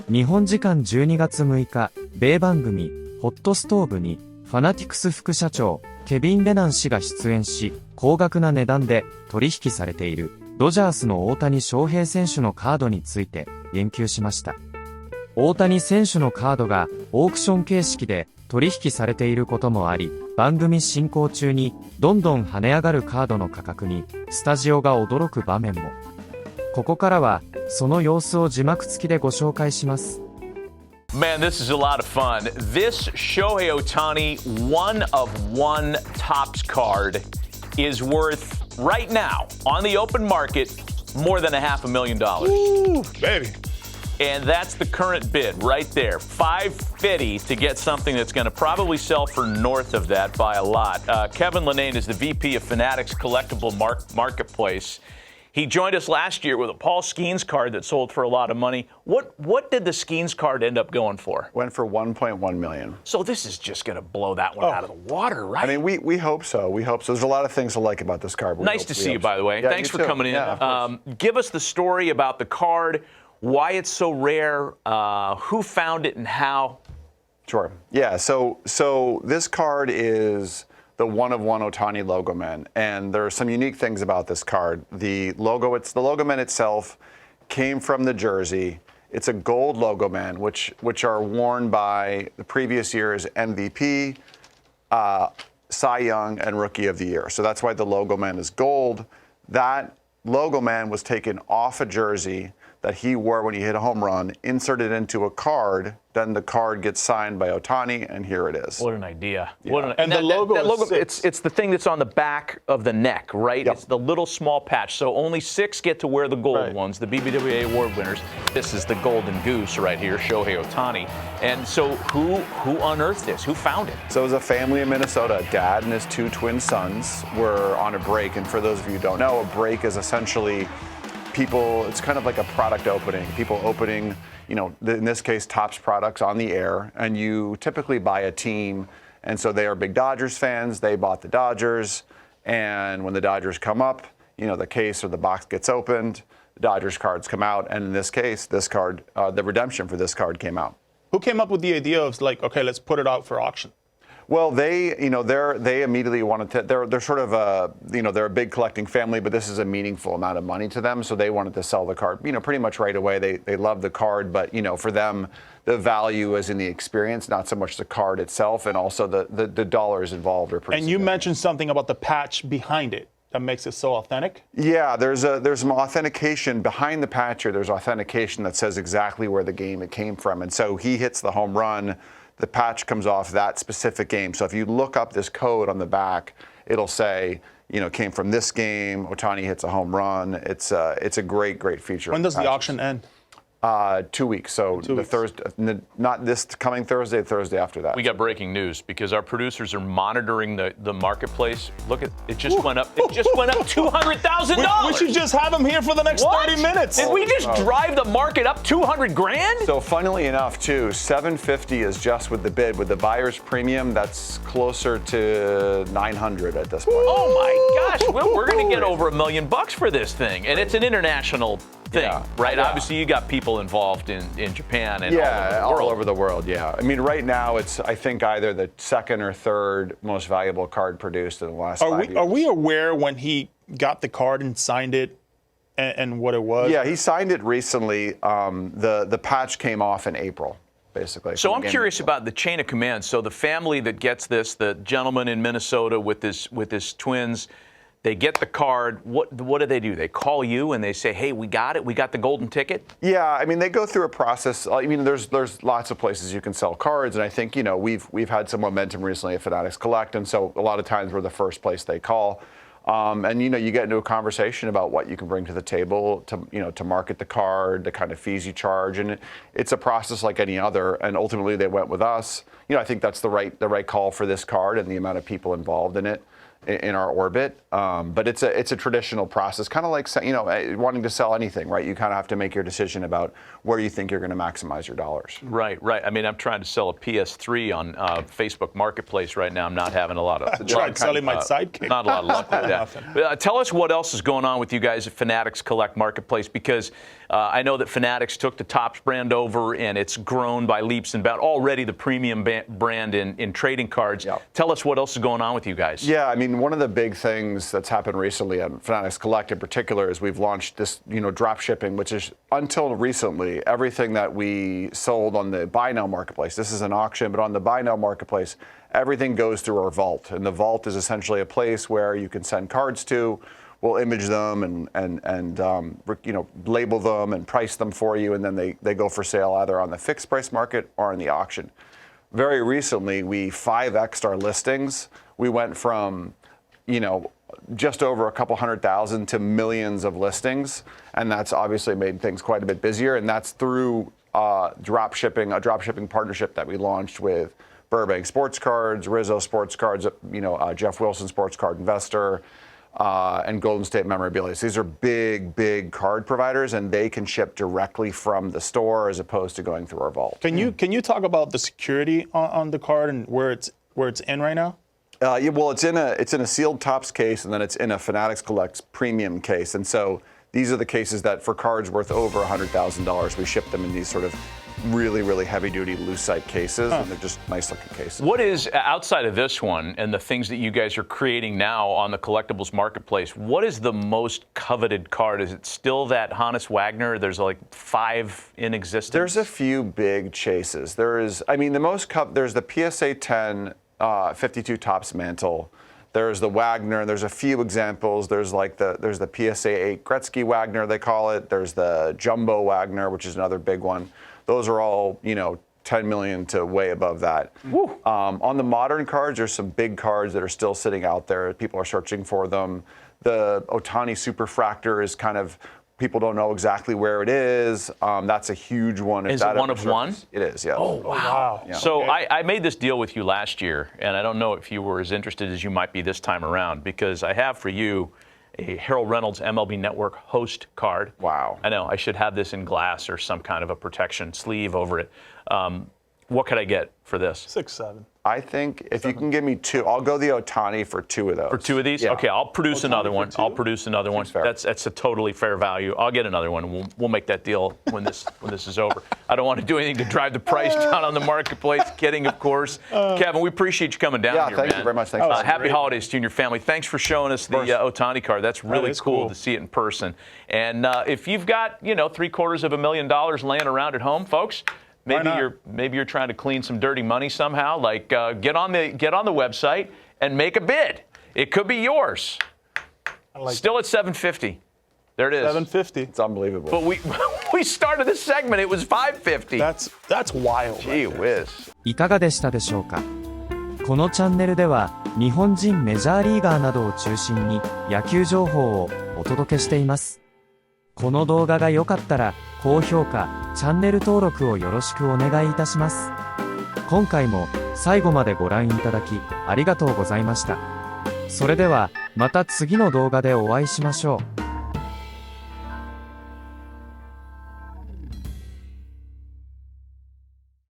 日本時間12月6日、米番組、ホットストーブに、ファナティクス副社長、ケビン・レナン氏が出演し、高額な値段で取引されている、ドジャースの大谷翔平選手のカードについて言及しました。大谷選手のカードがオークション形式で取引されていることもあり、番組進行中にどんどん跳ね上がるカードの価格にスタジオが驚く場面も。ここからはその様子を字幕付きでご紹介します。Man, this is a lot of fun. This Shohei Ohtani one-of-one Topps card is worth, right now, on the open market, more than $500,000. Ooh, baby. And that's the current bid right there. $550 to get something that's going to probably sell for north of that by a lot. Kevin Lenane is the VP of Fanatics Collectible Marketplace. He joined us last year with a Paul Skeens card that sold for a lot of money. What did the Skeens card end up going for? Went for $1.1 million. So this is just going to blow that one out of the water, right? I mean, we hope so. We hope so. There's a lot of things to like about this card. Nice to see you, by the way. Yeah, Thanks for too. coming in. Yeah, give us the story about the card, why it's so rare, who found it, and how. Sure. Yeah. So this card is the one-of-one Ohtani logo man, and there are some unique things about this card. The logo man itself came from the jersey. It's a gold logo man, which are worn by the previous year's MVP, Cy Young, and Rookie of the Year. So that's why the logo man is gold. That logo man was taken off a jersey that he wore when he hit a home run, inserted into a card, then the card gets signed by Ohtani, and here it is. What an idea. Yeah. And the logo, it's the thing that's on the back of the neck, right? Yep. It's the little small patch. So only 6 get to wear the gold ones, the BBWA award winners. This is the golden goose right here, Shohei Ohtani. And so who unearthed this? Who found it? So it was a family in Minnesota. Dad and his 2 twin sons were on a break, and for those of you who don't know, a break is essentially it's kind of like a product opening. People opening, in this case, Topps products on the air, and you typically buy a team. And so they are big Dodgers fans. They bought the Dodgers. And when the Dodgers come up, the case or the box gets opened, the Dodgers cards come out. And in this case, this card, the redemption for this card came out. Who came up with the idea of okay, let's put it out for auction? Well, they immediately wanted to. They're sort of they're a big collecting family, but this is a meaningful amount of money to them, so they wanted to sell the card. Pretty much right away. They love the card, but for them, the value is in the experience, not so much the card itself, and also the dollars involved are pretty. And you mentioned something about the patch behind it that makes it so authentic. Yeah, there's some authentication behind the patch here. There's authentication that says exactly where the game it came from, and so he hits the home run. The patch comes off that specific game. So if you look up this code on the back, it'll say, came from this game. Ohtani hits a home run. It's a great feature. When does the auction end? 2 weeks. So Thursday, not this coming Thursday, Thursday after that. We got breaking news because our producers are monitoring the marketplace. Look at it, just went up. It just went up $200,000. We should just have him here for the next 30 minutes. Did we just drive the market up $200,000? So funnily enough, too, $750 is just with the bid. With the buyer's premium, that's closer to $900 at this point. Oh my gosh, we're going to get over $1 million for this thing, and it's an international thing, right? Yeah. Obviously, you got people involved in Japan and all over the world. Yeah, I mean, right now it's I think either the second or third most valuable card produced in the last 5 years. Are we aware when he got the card and signed it and what it was? Yeah, he signed it recently. The patch came off in April, basically. So I'm curious about the chain of command. So the family that gets this, the gentleman in Minnesota with his twins. They get the card. What do? They call you and they say, "Hey, we got it. We got the golden ticket." Yeah, I mean, they go through a process. I mean, there's lots of places you can sell cards, and I think we've had some momentum recently at Fanatics Collect, and so a lot of times we're the first place they call. And you get into a conversation about what you can bring to the table to market the card, the kind of fees you charge, and it's a process like any other. And ultimately, they went with us. I think that's the right call for this card and the amount of people involved in it. in our orbit. But it's a traditional process, kind of like, wanting to sell anything, right? You kind of have to make your decision about where you think you're going to maximize your dollars. Right. I mean, I'm trying to sell a PS3 on Facebook Marketplace right now. I'm not having a lot of. I tried selling my sidekick. Not a lot of luck with that. Tell us what else is going on with you guys at Fanatics Collect Marketplace, because I know that Fanatics took the Topps brand over and it's grown by leaps and bounds. Already the premium brand in trading cards. Yep. Tell us what else is going on with you guys. Yeah, I mean, one of the big things that's happened recently at Fanatics Collect in particular is we've launched this, drop shipping, which is until recently everything that we sold on the buy now marketplace. This is an auction, but on the buy now marketplace, everything goes through our vault, and the vault is essentially a place where you can send cards to. We'll image them and label them and price them for you, and then they go for sale either on the fixed price market or in the auction. Very recently, we 5x'd our listings. We went from, just over a couple 100,000 to millions of listings, and that's obviously made things quite a bit busier. And that's through a drop shipping partnership that we launched with Burbank Sports Cards, Rizzo Sports Cards, Jeff Wilson Sports Card Investor, and Golden State Memorabilia. So these are big card providers, and they can ship directly from the store as opposed to going through our vault. Can you talk about the security on the card and where it's in right now? Well, it's in a sealed Topps case, and then it's in a Fanatics Collects premium case. And so these are the cases that for cards worth over $100,000, we ship them in these sort of really heavy-duty lucite cases, and they're just nice-looking cases. What is, outside of this one and the things that you guys are creating now on the collectibles marketplace, what is the most coveted card? Is it still that Hannes Wagner? There's like 5 in existence. There's a few big chases. There's the PSA 10 52 Topps mantle. There's the Wagner. There's a few examples. There's the PSA 8 Gretzky Wagner, they call it. There's the Jumbo Wagner, which is another big one. Those are all, 10 million to way above that. On the modern cards, there's some big cards that are still sitting out there. People are searching for them. The Ohtani Superfractor is kind of, people don't know exactly where it is. That's a huge one. Is it one of one? It is, yeah. Oh, wow. Yeah. So I made this deal with you last year, and I don't know if you were as interested as you might be this time around, because I have for you a Harold Reynolds MLB Network host card. Wow. I know, I should have this in glass or some kind of a protection sleeve over it. What could I get for this? 6, 7. I think if you can give me 2, I'll go the Ohtani for 2 of those. For 2 of these? Yeah. Okay, I'll produce another one. for 2? I'll produce another one. fair. That's a totally fair value. I'll get another one. We'll make that deal when this is over. I don't want to do anything to drive the price down on the marketplace. Kidding, of course. Kevin, we appreciate you coming down here, man. Thank you very much. Thanks. Happy holidays to you and your family. Thanks for showing us the Ohtani card. That's really cool to see it in person. And if you've got, $750,000 laying around at home, folks, maybe you're trying to clean some dirty money somehow. Like get on the website and make a bid. It could be yours. Still at $750. There it is. $750. It's unbelievable. But we started this segment. It was $550. That's wild. Gee whiz. いかがでしたでしょうか。このチャンネルでは日本人メジャーリーガーなどを中心に野球情報をお届けしています。この動画が良かったら高評価、チャンネル登録をよろしくお願いいたします。今回も最後までご覧いただきありがとうございました。それではまた次の動画でお会いしましょう。